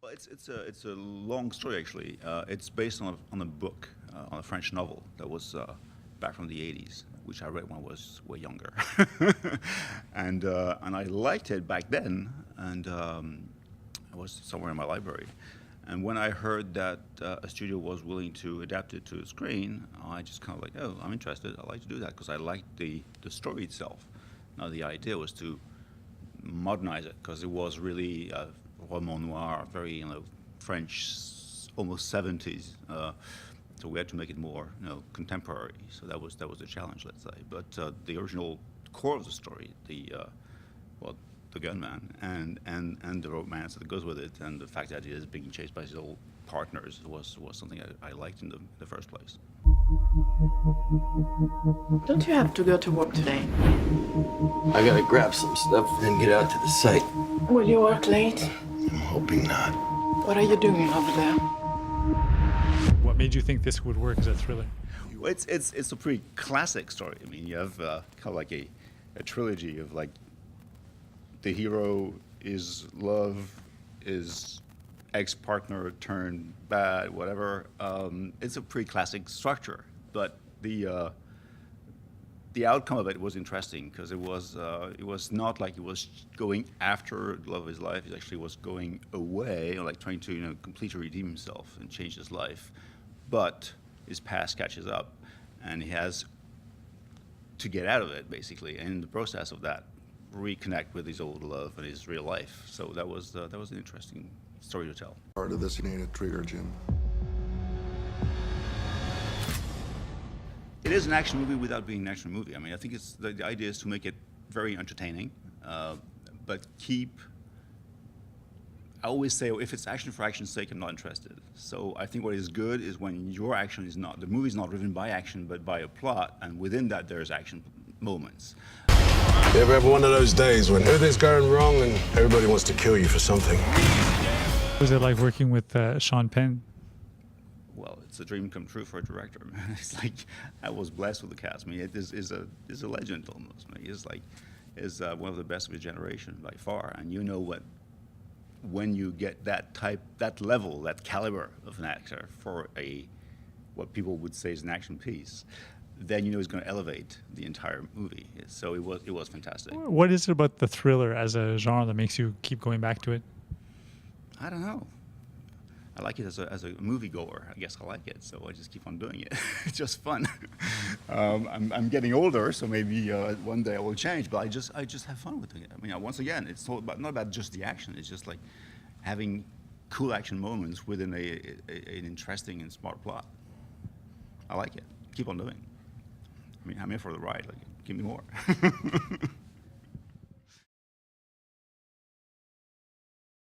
Well, it's a long story actually. It's based on a book, on a French novel that was back from the '80s, which I read when I was way younger, and I liked it back then, and I was somewhere in my library. And when I heard that a studio was willing to adapt it to a screen, I just kind of like, oh, I'm interested. I like to do that because I liked the story itself. Now the idea was to modernize it because it was really roman noir, very French, almost 70s. So we had to make it more contemporary. So that was the challenge, let's say. But the original core of the story, well, the gunman and the romance that goes with it, and the fact that he is being chased by his old partners was something I liked in the first place. Don't you have to go to work today? I gotta grab some stuff and get out to the site. Will you work late? I'm hoping not. What are you doing over there? What made you think this would work as a thriller? Well, it's a pretty classic story. I mean, you have kind of like a trilogy of like the hero is love, is ex-partner turned bad, whatever. It's a pretty classic structure, but the outcome of it was interesting because it was not like he was going after the love of his life. He actually was going away, or like trying to completely redeem himself and change his life, but his past catches up, and he has to get out of it basically, and in the process of that, reconnect with his old love and his real life. So that was an interesting story to tell. Part of this, you need a trigger, Jim. It is an action movie without being an action movie. I mean, I think the idea is to make it very entertaining, but keep. I always say, if it's action for action's sake, I'm not interested. So I think what is good is when your action is not, the movie is not driven by action, but by a plot, and within that there's action moments. You ever have one of those days when everything's going wrong and everybody wants to kill you for something? What was it like working with Sean Penn? Well, it's a dream come true for a director, man. It's like I was blessed with the cast. I mean, it is a legend almost. I mean, is one of the best of his generation by far. And you know what, when you get that level, that caliber of an actor for what people would say is an action piece, then you know he's going to elevate the entire movie. So it was fantastic. What is it about the thriller as a genre that makes you keep going back to it? I don't know. I like it as a moviegoer. I guess I like it, so I just keep on doing it. It's just fun. I'm getting older, so maybe one day I will change. But I just have fun with it. I mean, once again, it's not about just the action. It's just like having cool action moments within an interesting and smart plot. I like it. Keep on doing it. I mean, I'm here for the ride. Like, give me more.